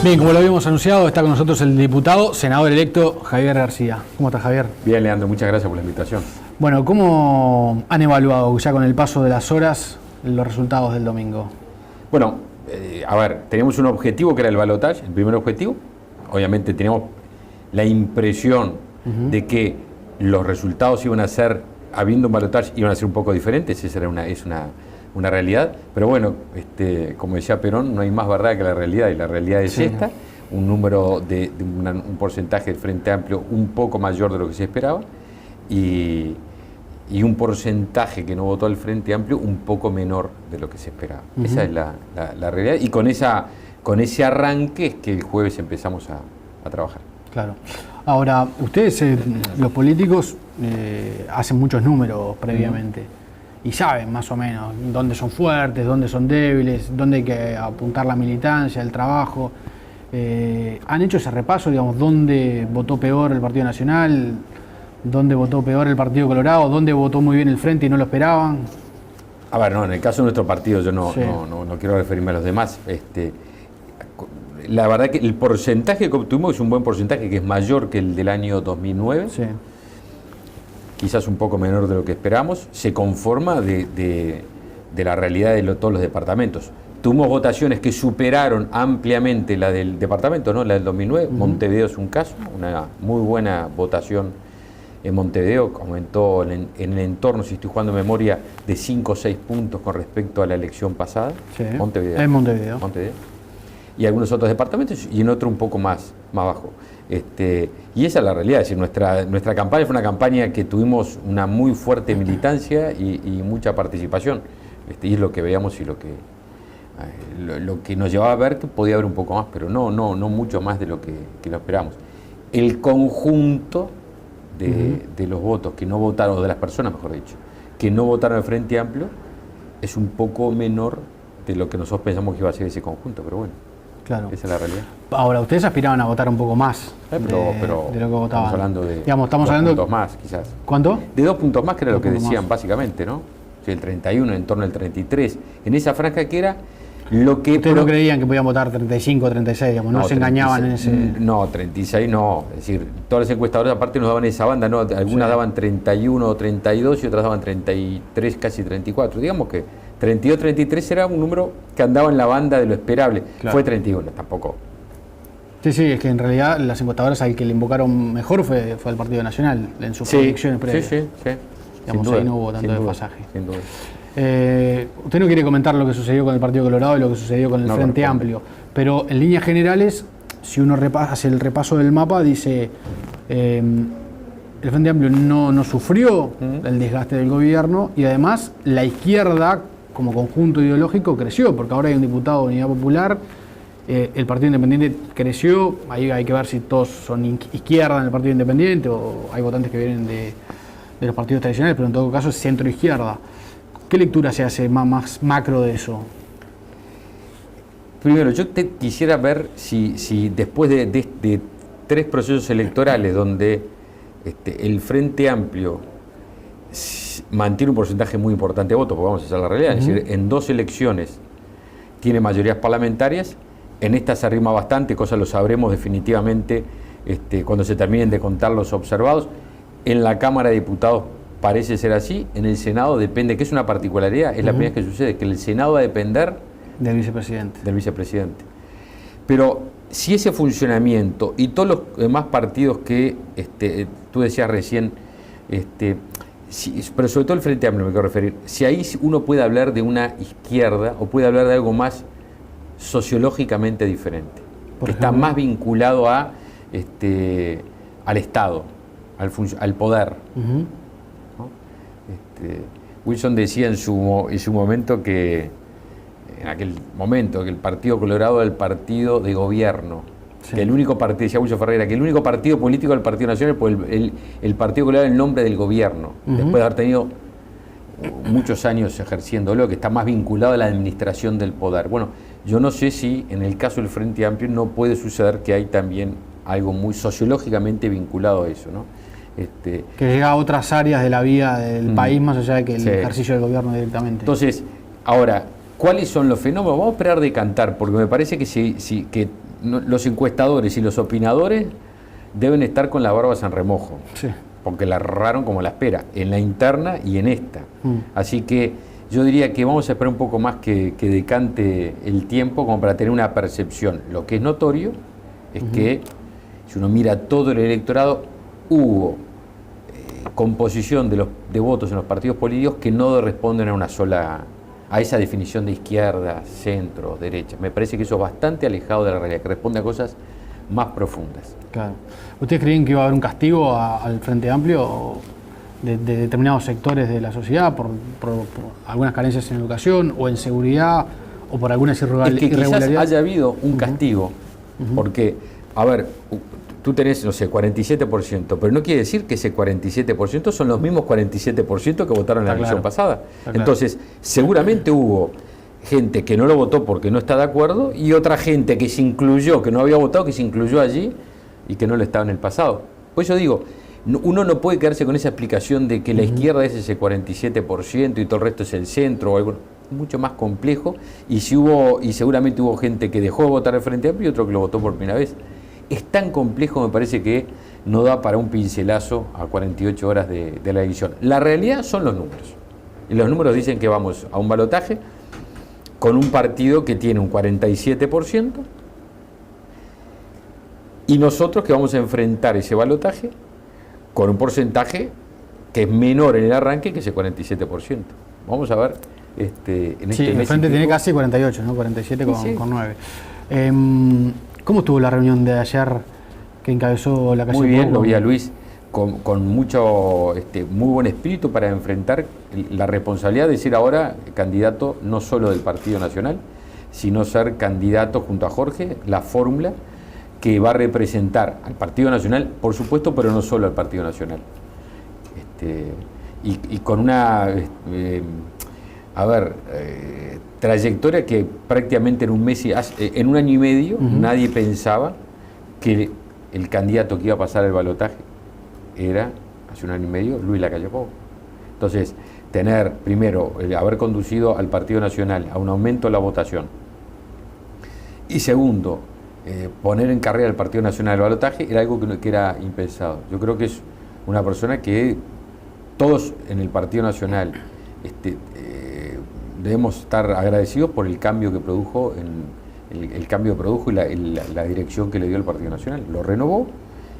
Bien, como lo habíamos anunciado, está con nosotros el diputado, senador electo Javier García. ¿Cómo estás, Javier? Bien, Leandro, muchas gracias por la invitación. Bueno, ¿cómo han evaluado ya con el paso de las horas los resultados del domingo? Bueno, a ver, teníamos un objetivo que era el balotaje, el primer objetivo. Obviamente teníamos la impresión de que los resultados iban a ser, habiendo un balotaje, iban a ser un popoco diferentes. Esa era una realidad. Pero bueno, como decía Perón, no hay más verdad que la realidad, y la realidad es esta. Un número un porcentaje del Frente Amplio un poco mayor de lo que se esperaba, y un porcentaje que no votó al Frente Amplio un poco menor de lo que se esperaba. Esa es la realidad, y con ese arranque es que el jueves empezamos a trabajar. Claro. Ahora, ustedes, los políticos, hacen muchos números previamente y saben más o menos dónde son fuertes, dónde son débiles, dónde hay que apuntar la militancia, el trabajo. ¿Han hecho ese repaso, digamos, dónde votó peor el Partido Nacional, dónde votó peor el Partido Colorado, dónde votó muy bien el Frente y no lo esperaban? A ver, no, en el caso de nuestro partido yo no quiero referirme a los demás. La verdad que el porcentaje que obtuvimos es un buen porcentaje, que es mayor que el del año 2009. Sí. Quizás un poco menor de lo que esperamos. Se conforma de la realidad de todos los departamentos. Tuvimos votaciones que superaron ampliamente la del departamento, ¿no? La del 2009. Montevideo es un caso, una muy buena votación en Montevideo. Aumentó en el entorno, si estoy jugando en memoria, de 5 o 6 puntos con respecto a la elección pasada. Sí. Montevideo. En Montevideo. Y algunos otros departamentos, y en otro un poco más bajo. Y esa es la realidad. Es decir, nuestra campaña fue una campaña que tuvimos una muy fuerte militancia y mucha participación. Y es lo que veíamos y lo que nos llevaba a ver que podía haber un poco más, pero no mucho más de lo que lo esperamos. El conjunto de los votos que no votaron, de las personas, mejor dicho, que no votaron al Frente Amplio, es un poco menor de lo que nosotros pensamos que iba a ser ese conjunto, pero bueno. Claro. Esa es la realidad. Ahora, ustedes aspiraban a votar un poco más pero de lo que votaban. Estamos hablando de dos puntos más, quizás. ¿Cuánto? De 2 puntos más, que era lo que decían básicamente, ¿no? O sea, el 31, en torno al 33. En esa franja que era lo que... Ustedes no creían que podían votar 35 o 36, digamos, no se engañaban en ese... No, 36 no. Es decir, todas las encuestadoras aparte nos daban esa banda, ¿no? Algunas daban 31 o 32 y otras daban 33, casi 34. Digamos que 32, 33 era un número que andaba en la banda de lo esperable. Claro. Fue 31, tampoco. Sí, es que en realidad las encuestadoras al que le invocaron mejor fue al Partido Nacional, en sus predicciones previas. Sí. Digamos, ahí no hubo tanto desfasaje. Sin duda. Usted no quiere comentar lo que sucedió con el Partido Colorado y lo que sucedió con el Frente Amplio, pero en líneas generales, si uno hace el repaso del mapa, dice el Frente Amplio no sufrió el desgaste del gobierno, y además la izquierda como conjunto ideológico creció, porque ahora hay un diputado de Unidad Popular, el Partido Independiente creció, ahí hay que ver si todos son izquierda en el Partido Independiente o hay votantes que vienen de los partidos tradicionales, pero en todo caso es centro-izquierda. ¿Qué lectura se hace más macro de eso? Primero, yo quisiera ver si después de 3 procesos electorales donde el Frente Amplio mantiene un porcentaje muy importante de votos, porque vamos a hacer la realidad, es decir, en 2 elecciones tiene mayorías parlamentarias, en esta se arrima bastante, cosa lo sabremos definitivamente cuando se terminen de contar los observados. En la Cámara de Diputados parece ser así, en el Senado depende, que es una particularidad, es la primera vez que sucede, que el Senado va a depender del vicepresidente. Pero si ese funcionamiento y todos los demás partidos que tú decías recién, pero sobre todo el Frente Amplio me quiero referir, si ahí uno puede hablar de una izquierda o puede hablar de algo más sociológicamente diferente, que está más vinculado al Estado, al poder. ¿No? Wilson decía en su momento que en aquel momento que el Partido Colorado era el partido de gobierno, que el único partido, decía Wilson Ferreira, que el único partido político del Partido Nacional, pues el Partido Colorado era el nombre del gobierno, después de haber tenido muchos años ejerciéndolo, que está más vinculado a la administración del poder. Bueno, yo no sé si en el caso del Frente Amplio no puede suceder que hay también algo muy sociológicamente vinculado a eso, ¿no? Que llega a otras áreas de la vida del país más allá de que el ejercicio del gobierno directamente. Entonces, ahora, ¿cuáles son los fenómenos? Vamos a esperar de cantar, porque me parece que los encuestadores y los opinadores deben estar con las barbas en remojo, sí, porque la erraron como la espera, en la interna y en esta. Así que yo diría que vamos a esperar un poco más que decante el tiempo como para tener una percepción. Lo que es notorio es que, si uno mira todo el electorado, hubo composición de votos en los partidos políticos que no responden a esa definición de izquierda, centro, derecha. Me parece que eso es bastante alejado de la realidad, que responde a cosas más profundas. Claro. ¿Ustedes creen que iba a haber un castigo al Frente Amplio de determinados sectores de la sociedad por algunas carencias en educación o en seguridad o por algunas irregularidades? Es que quizás haya habido un castigo, porque, a ver, tú tenés, no sé, 47%, pero no quiere decir que ese 47% son los mismos 47% que votaron en la elección pasada. Entonces, seguramente hubo gente que no lo votó porque no está de acuerdo y otra gente que se incluyó, que no había votado, que se incluyó allí y que no lo estaba en el pasado. Pues yo digo, uno no puede quedarse con esa explicación de que la izquierda es ese 47% y todo el resto es el centro o algo mucho más complejo, y seguramente hubo gente que dejó de votar al Frente Amplio y otro que lo votó por primera vez. Es tan complejo, me parece, que no da para un pincelazo a 48 horas de la elección. La realidad son los números. Y los números dicen que vamos a un balotaje con un partido que tiene un 47% y nosotros que vamos a enfrentar ese balotaje con un porcentaje que es menor en el arranque que ese 47%. Vamos a ver en este el Frente tiene casi 48, ¿no? 47 con 9. ¿Cómo estuvo la reunión de ayer que encabezó la calle? Muy bien, lo vi a Luis con mucho, muy buen espíritu para enfrentar la responsabilidad de ser ahora candidato no solo del Partido Nacional, sino ser candidato junto a Jorge, la fórmula que va a representar al Partido Nacional, por supuesto, pero no solo al Partido Nacional. Y con una trayectoria que prácticamente en en un año y medio nadie pensaba que el candidato que iba a pasar el balotaje era, hace un año y medio, Luis Lacalle Pou. Entonces, tener, primero, haber conducido al Partido Nacional a un aumento de la votación, y segundo, poner en carrera al Partido Nacional el balotaje, era algo que era impensado. Yo creo que es una persona que todos en el Partido Nacional debemos estar agradecidos por el cambio que produjo, el cambio que produjo y la dirección que le dio el Partido Nacional. Lo renovó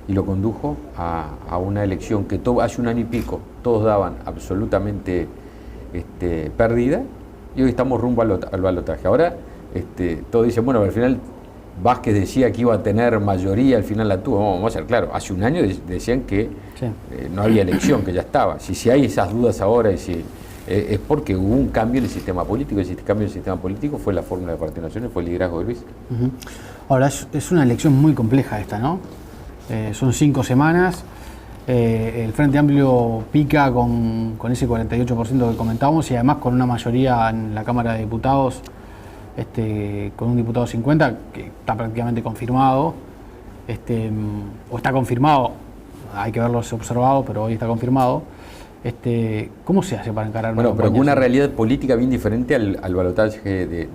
y lo condujo a una elección que hace un año y pico todos daban absolutamente perdida, y hoy estamos rumbo al balotaje. Ahora todos dicen, bueno, al final Vázquez decía que iba a tener mayoría, al final la tuvo. Vamos a ser claro, hace un año decían que no había elección, que ya estaba. Si hay esas dudas ahora, es porque hubo un cambio en el sistema político. Ese cambio en el sistema político fue la fórmula del Partido Nacional, fue el liderazgo de Luis. Ahora, es una elección muy compleja esta, ¿no? Son 5 semanas. El Frente Amplio pica con ese 48% que comentábamos, y además con una mayoría en la Cámara de Diputados, con un diputado 50 que está prácticamente confirmado, o está confirmado, hay que verlo observado, pero hoy está confirmado. ¿Cómo se hace para encarar una campaña? Pero con una realidad política bien diferente al balotaje del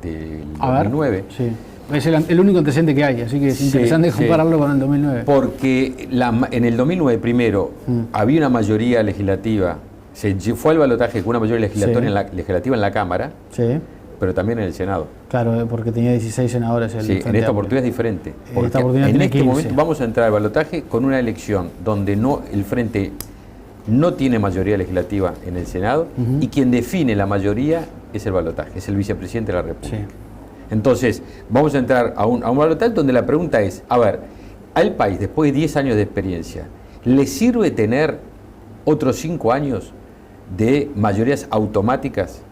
2009. Sí. Es el único antecedente que hay, así que es interesante compararlo con el 2009. Porque en el 2009, primero, había una mayoría legislativa, se fue al balotaje con una mayoría legislativa en la Cámara, pero también en el Senado. Claro, porque tenía 16 senadores. En esta oportunidad es diferente. En este momento vamos a entrar al balotaje con una elección donde el Frente no tiene mayoría legislativa en el Senado, y quien define la mayoría es el balotaje, es el vicepresidente de la República. Entonces, vamos a entrar a un balotaje donde la pregunta es, a ver, al país, después de 10 años de experiencia, ¿le sirve tener otros 5 años de mayorías automáticas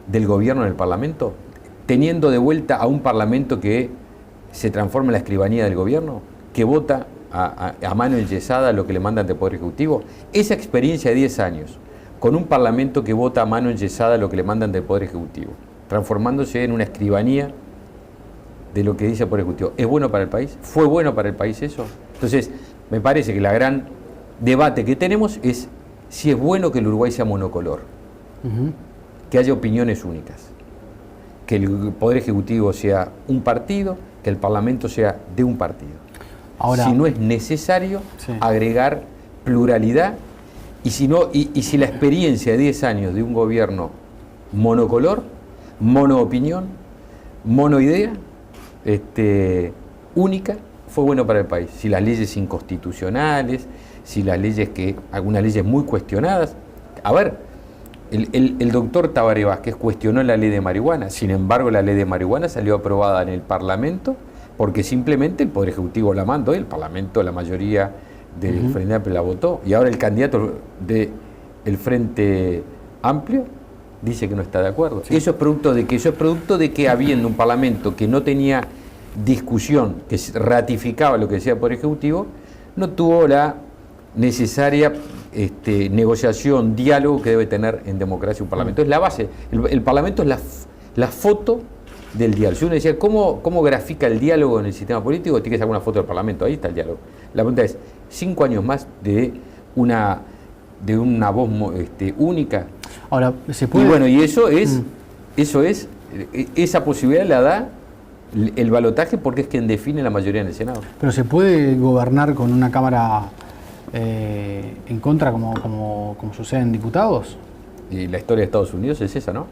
del gobierno en el Parlamento? Teniendo de vuelta a un Parlamento que se transforma en la escribanía del gobierno, que vota a mano enyesada lo que le mandan del Poder Ejecutivo. Esa experiencia de 10 años, con un Parlamento que vota a mano enyesada lo que le mandan del Poder Ejecutivo, transformándose en una escribanía de lo que dice el Poder Ejecutivo, ¿es bueno para el país? ¿Fue bueno para el país eso? Entonces, me parece que la gran debate que tenemos es si es bueno que el Uruguay sea monocolor, que haya opiniones únicas, que el Poder Ejecutivo sea un partido que el Parlamento sea de un partido. Ahora, si no es necesario agregar pluralidad, y si la experiencia de 10 años de un gobierno monocolor, monoopinión, monoidea, única, fue bueno para el país. Si las leyes inconstitucionales, si las leyes algunas leyes muy cuestionadas. A ver, el doctor Tabaré Vázquez cuestionó la ley de marihuana, sin embargo la ley de marihuana salió aprobada en el Parlamento porque simplemente el Poder Ejecutivo la mandó y el Parlamento, la mayoría del Frente Amplio la votó. Y ahora el candidato del Frente Amplio dice que no está de acuerdo. Sí. Eso es producto de que habiendo un Parlamento que no tenía discusión, que ratificaba lo que decía el Poder Ejecutivo, no tuvo la necesaria negociación, diálogo que debe tener en democracia un Parlamento. Es la base. El Parlamento es la foto del diálogo. Si uno decía, ¿cómo grafica el diálogo en el sistema político? Tiene que sacar una foto del Parlamento. Ahí está el diálogo. La pregunta es, 5 años más de una voz única. Ahora, ¿se puede? Y bueno, y esa posibilidad la da el balotaje porque es quien define la mayoría en el Senado. Pero ¿se puede gobernar con una Cámara en contra como sucede en diputados? Y la historia de Estados Unidos es esa, ¿no?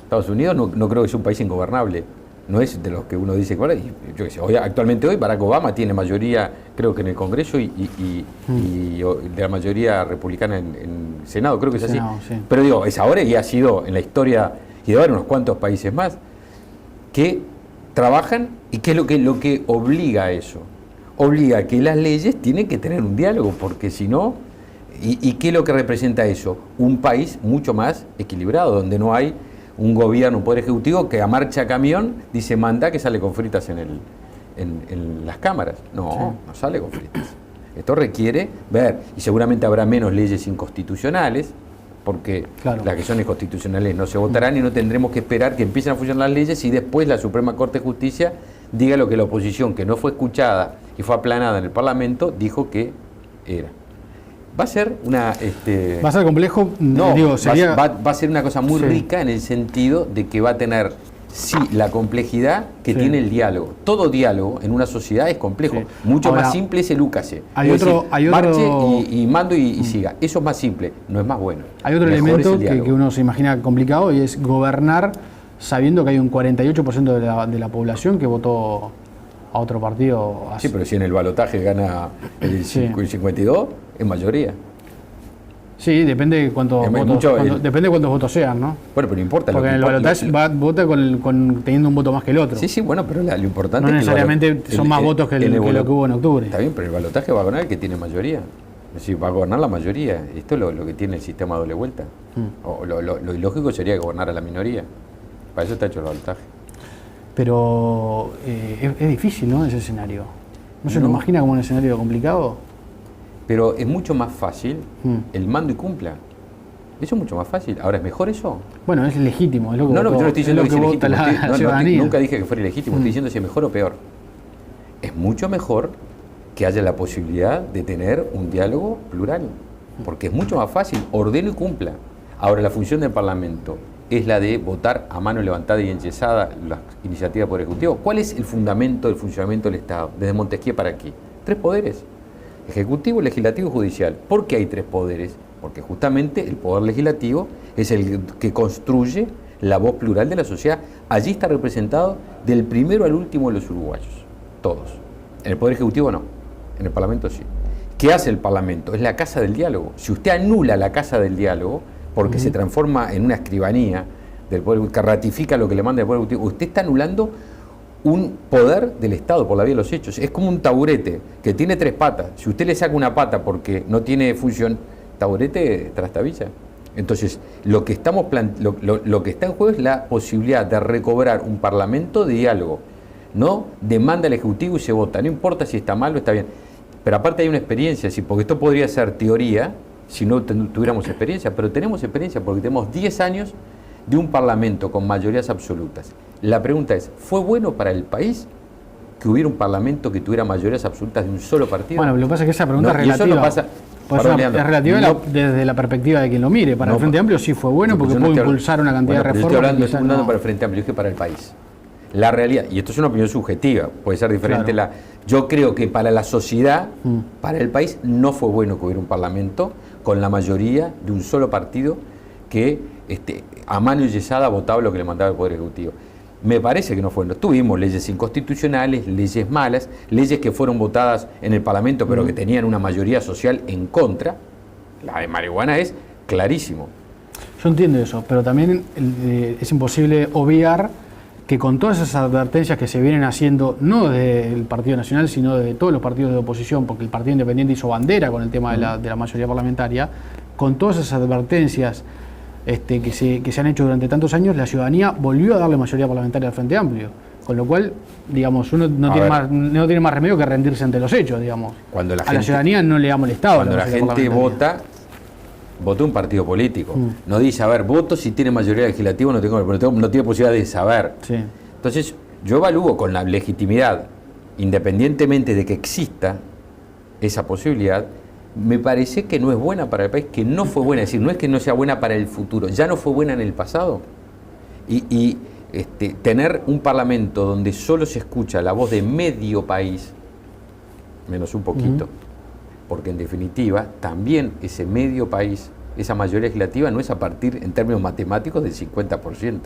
Estados Unidos no creo que sea un país ingobernable. No es de los que uno dice que yo qué sé, actualmente hoy Barack Obama tiene mayoría, creo que en el Congreso y de la mayoría republicana en el Senado, creo que es así. Sí. Pero digo, es ahora y ha sido en la historia, y de haber unos cuantos países más que trabajan. ¿Y qué es lo que obliga a eso? Obliga a que las leyes tienen que tener un diálogo, porque si no, ¿y qué es lo que representa eso? Un país mucho más equilibrado, donde no hay un gobierno, un poder ejecutivo que a marcha camión dice manda que sale con fritas en las cámaras. No sale con fritas. Esto requiere ver, y seguramente habrá menos leyes inconstitucionales, porque las que son inconstitucionales no se votarán y no tendremos que esperar que empiecen a funcionar las leyes y después la Suprema Corte de Justicia diga lo que la oposición, que no fue escuchada y fue aplanada en el Parlamento, dijo que era. Va a ser ¿Va a ser complejo? No, va a ser una cosa muy rica en el sentido de que va a tener, la complejidad que tiene el diálogo. Todo diálogo en una sociedad es complejo. Mucho más simple es el úcase. Marche y mando y siga. Eso es más simple, no es más bueno. Hay otro elemento que uno se imagina complicado y es gobernar sabiendo que hay un 48% de la población que votó a otro partido. Sí, pero si en el balotaje gana el 52, es mayoría. Sí, depende de cuántos votos sean, ¿no? Bueno, pero no importa. Porque en el balotaje vota teniendo un voto más que el otro. Sí, bueno, pero lo importante no es que necesariamente son más votos que lo que hubo en octubre. Está bien, pero el balotaje va a ganar el que tiene mayoría. Es decir, va a gobernar la mayoría. Esto es lo que tiene el sistema doble vuelta. O lo ilógico sería gobernar a la minoría. Para eso está hecho el balotaje. Pero es difícil, ¿no? Ese escenario. ¿No se lo imagina como un escenario complicado? Pero es mucho más fácil el mando y cumpla. Eso es mucho más fácil. Ahora, ¿es mejor eso? Bueno, es legítimo. Es lo que yo no estoy diciendo que es legítimo. Nunca dije que fuera ilegítimo. Estoy diciendo si es mejor o peor. Es mucho mejor que haya la posibilidad de tener un diálogo plural. Porque es mucho más fácil. Ordeno y cumpla. Ahora, la función del Parlamento es la de votar a mano levantada y enyesada las iniciativas por Ejecutivo. ¿Cuál es el fundamento del funcionamiento del Estado? Desde Montesquieu para aquí. 3 poderes. Ejecutivo, legislativo y judicial. ¿Por qué hay 3 poderes? Porque justamente el poder legislativo es el que construye la voz plural de la sociedad. Allí está representado del primero al último de los uruguayos. Todos. En el poder ejecutivo no. En el Parlamento sí. ¿Qué hace el Parlamento? Es la casa del diálogo. Si usted anula la casa del diálogo, porque se transforma en una escribanía del poder que ratifica lo que le manda el poder ejecutivo, usted está anulando un poder del Estado por la vía de los hechos. Es como un taburete que tiene 3 patas. Si usted le saca una pata porque no tiene función, taburete trastabilla. Entonces, lo que está en juego es la posibilidad de recobrar un parlamento de diálogo. No demanda al Ejecutivo y se vota. No importa si está mal o está bien. Pero aparte hay una experiencia, porque esto podría ser teoría si no tuviéramos experiencia, pero tenemos experiencia porque tenemos 10 años de un parlamento con mayorías absolutas. La pregunta es, ¿fue bueno para el país que hubiera un parlamento que tuviera mayorías absolutas de un solo partido? Bueno, lo que pasa es que esa pregunta es relativa. Es relativa desde la perspectiva de quien lo mire. Para el Frente Amplio sí fue bueno porque pudo impulsar una cantidad de reformas. Estoy hablando para el Frente Amplio, es que para el país. la realidad, y esto es una opinión subjetiva, puede ser diferente, claro. Yo creo que para la sociedad, para el país, no fue bueno que hubiera un parlamento con la mayoría de un solo partido que a mano yesada votaba lo que le mandaba el Poder Ejecutivo. Me parece que no fue bueno. Tuvimos leyes inconstitucionales, leyes malas, leyes que fueron votadas en el Parlamento pero que tenían una mayoría social en contra. La de marihuana es clarísimo. Yo entiendo eso, pero también es imposible obviar que con todas esas advertencias que se vienen haciendo, no del Partido Nacional, sino de todos los partidos de oposición, porque el Partido Independiente hizo bandera con el tema de la mayoría parlamentaria, con todas esas advertencias que se han hecho durante tantos años, la ciudadanía volvió a darle mayoría parlamentaria al Frente Amplio. Con lo cual, digamos, uno no tiene más remedio que rendirse ante los hechos, digamos. A la ciudadanía no le ha molestado. Cuando la gente vota un partido político. No dice, a ver, voto si tiene mayoría legislativa, no tiene posibilidad de saber. Sí. Entonces, yo evalúo con la legitimidad, independientemente de que exista esa posibilidad, me parece que no es buena para el país, que no fue buena, es decir, no es que no sea buena para el futuro, ya no fue buena en el pasado. Y tener un parlamento donde solo se escucha la voz de medio país, menos un poquito, porque en definitiva también ese medio país, esa mayoría legislativa no es a partir en términos matemáticos del 50%,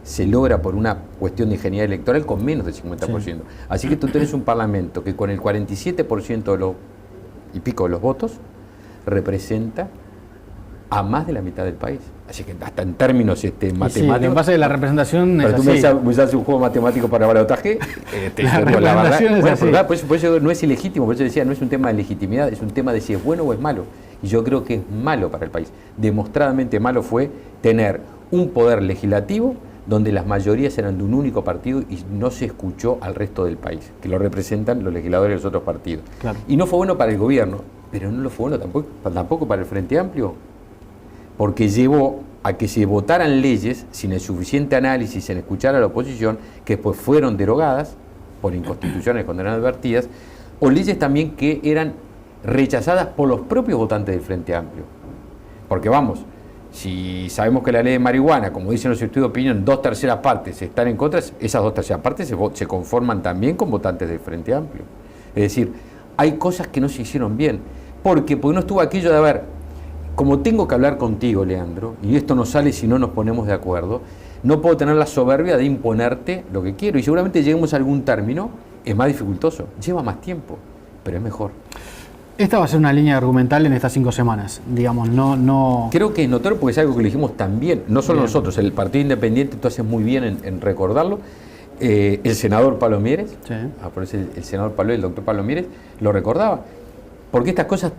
se logra por una cuestión de ingeniería electoral con menos del 50%. Sí. Así que tú tenés un parlamento que con el 47% y pico de los votos representa a más de la mitad del país. Así que hasta en términos matemáticos... Sí, en base de la representación pero es así. Me usas un juego matemático para balotaje, la representación es así. Por eso no es ilegítimo, por eso decía, no es un tema de legitimidad, es un tema de si es bueno o es malo. Y yo creo que es malo para el país. Demostradamente malo fue tener un poder legislativo donde las mayorías eran de un único partido y no se escuchó al resto del país, que lo representan los legisladores de los otros partidos. Claro. Y no fue bueno para el gobierno, pero no lo fue bueno tampoco para el Frente Amplio, porque llevó a que se votaran leyes sin el suficiente análisis, sin escuchar a la oposición, que después fueron derogadas por inconstitucionales cuando eran advertidas, o leyes también que eran rechazadas por los propios votantes del Frente Amplio. Porque vamos, si sabemos que la ley de marihuana, como dicen los estudios de opinión, 2/3 partes están en contra, esas 2/3 partes se conforman también con votantes del Frente Amplio. Es decir, hay cosas que no se hicieron bien, porque no estuvo aquello de, a ver, como tengo que hablar contigo, Leandro, y esto no sale si no nos ponemos de acuerdo, no puedo tener la soberbia de imponerte lo que quiero, y seguramente lleguemos a algún término, es más dificultoso, lleva más tiempo, pero es mejor. Esta va a ser una línea argumental en estas 5 semanas, digamos, no... Creo que es notorio porque es algo que le dijimos también, no solo nosotros, el Partido Independiente, tú haces muy bien en recordarlo, el senador Pablo Mieres, sí. Por eso el senador Pablo, el doctor Pablo Mieres, lo recordaba, porque estas cosas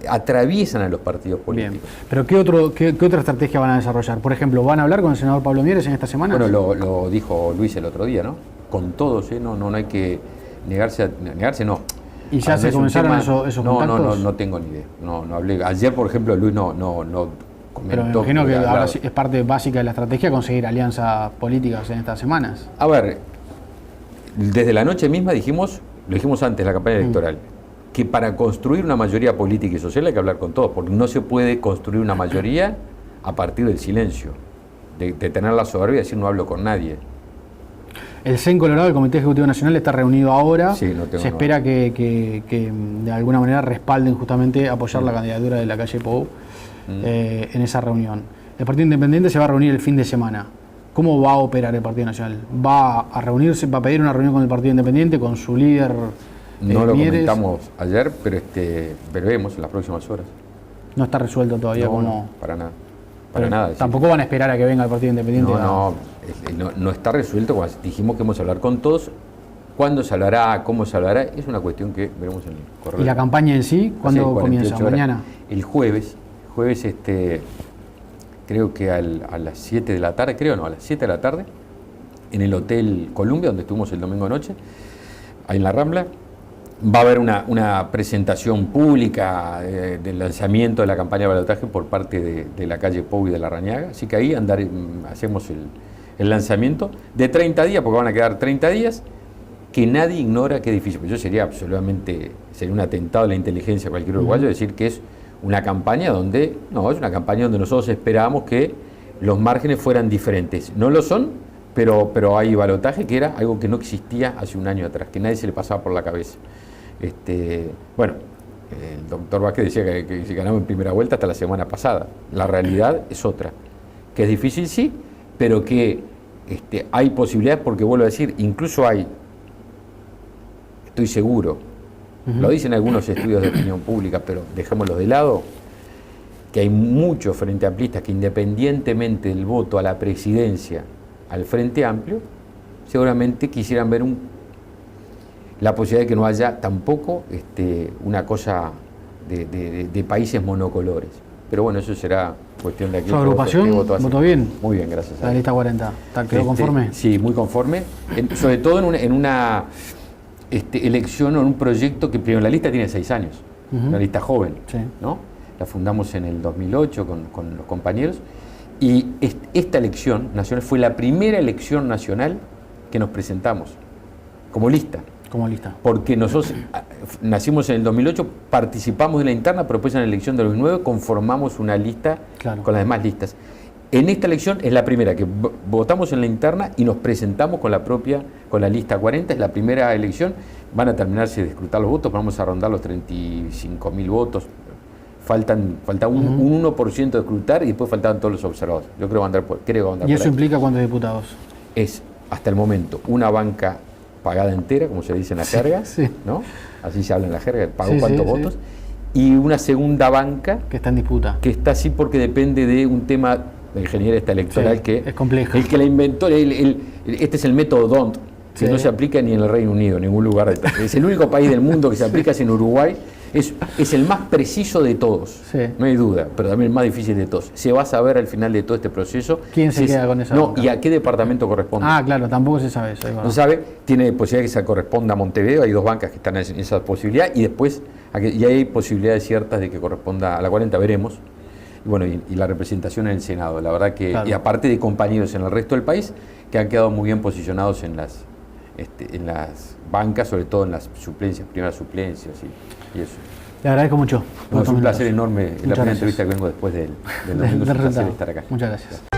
atraviesan a los partidos políticos. Bien. Pero ¿qué otra estrategia van a desarrollar? Por ejemplo, ¿van a hablar con el senador Pablo Mieres en esta semana? Bueno, lo dijo Luis el otro día, ¿no? Con todos, no hay que negarse, no. ¿Y ya se comenzaron esos contactos? No tengo ni idea. No hablé. Ayer, por ejemplo, Luis no comentó. Pero me imagino que ahora es parte básica de la estrategia conseguir alianzas políticas en estas semanas. A ver, desde la noche misma lo dijimos antes de la campaña electoral, que para construir una mayoría política y social hay que hablar con todos, porque no se puede construir una mayoría a partir del silencio, de tener la soberbia y decir no hablo con nadie. El CEN Colorado, el Comité Ejecutivo Nacional, está reunido ahora. Sí, se espera que de alguna manera respalden justamente apoyar la candidatura de la calle Pou en esa reunión. El Partido Independiente se va a reunir el fin de semana. ¿Cómo va a operar el Partido Nacional? ¿Va a reunirse, va a pedir una reunión con el Partido Independiente, con su líder? No lo comentamos ayer, pero veremos en las próximas horas. No está resuelto todavía cómo. No, para nada. Para nada. Tampoco van a esperar a que venga el Partido Independiente. No está resuelto. Cuando dijimos que vamos a hablar con todos. ¿Cuándo se hablará? ¿Cómo se hablará? Es una cuestión que veremos en el correo. ¿Y la campaña en sí? ¿Cuándo comienza? ¿Mañana? El jueves. Creo que a las 7 de la tarde, a las 7 de la tarde, en el Hotel Columbia, donde estuvimos el domingo noche, ahí en la Rambla. Va a haber una presentación pública del lanzamiento de la campaña de balotaje por parte de la calle Pou y de la Rañaga. Así que ahí hacemos el lanzamiento de 30 días, porque van a quedar 30 días, que nadie ignora qué difícil. Yo sería un atentado a la inteligencia de cualquier uruguayo decir que es una campaña donde, es una campaña donde nosotros esperábamos que los márgenes fueran diferentes. No lo son, pero hay balotaje, que era algo que no existía hace un año atrás, que nadie se le pasaba por la cabeza. Bueno, el doctor Vázquez decía que si ganamos en primera vuelta hasta la semana pasada. La realidad es otra, que es difícil, sí, pero que hay posibilidades, porque vuelvo a decir, incluso hay, estoy seguro, lo dicen algunos estudios de opinión pública, pero dejémoslos de lado, que hay muchos frente amplistas que, independientemente del voto a la presidencia al Frente Amplio, seguramente quisieran ver la posibilidad de que no haya tampoco una cosa de países monocolores. Pero bueno, eso será cuestión de aquí. ¿Su agrupación votó bien? Muy bien, gracias. La lista 40. ¿Quedó conforme? Sí, muy conforme. Sobre todo en una elección o en un proyecto que primero la lista tiene 6 años. Una lista joven, sí, ¿no? La fundamos en el 2008 con los compañeros. Y esta elección nacional fue la primera elección nacional que nos presentamos como lista. Como lista. Porque nosotros nacimos en el 2008, participamos de la interna, pero después en la elección de 2009 conformamos una lista, claro, con las demás listas. En esta elección es la primera que votamos en la interna y nos presentamos con la lista 40, es la primera elección. Van a terminarse de escrutar los votos, vamos a rondar los 35.000 votos. Falta un 1% de escrutar y después faltaban todos los observadores. Yo creo que van a andar ¿Y eso implica cuántos diputados? Es, hasta el momento, una banca pagada entera, como se dice en la jerga, sí, ¿no? Así se habla en la jerga, pagó cuántos votos, y una segunda banca que está en disputa. Que está así porque depende de un tema de ingeniería electoral, sí, que es compleja. El que la inventó, este es el método DONT, que no se aplica ni en el Reino Unido, en ningún lugar. Es el único país del mundo que se aplica, es en Uruguay. Es el más preciso de todos, sí, no hay duda, pero también el más difícil de todos. Se va a saber al final de todo este proceso quién se queda con esa banca. ¿Y a qué departamento corresponde? Ah, claro, tampoco se sabe eso. No se sabe, tiene posibilidad que se corresponda a Montevideo, hay 2 bancas que están en esa posibilidad, y después y hay posibilidades ciertas de que corresponda a la 40, veremos. Y bueno, y la representación en el Senado, la verdad que, claro, y aparte de compañeros en el resto del país que han quedado muy bien posicionados en las bancas, sobre todo en las suplencias, primeras suplencias y eso. Le agradezco mucho. No, es un placer enorme, es la primera entrevista que vengo después del resultado. Estar acá. Muchas gracias.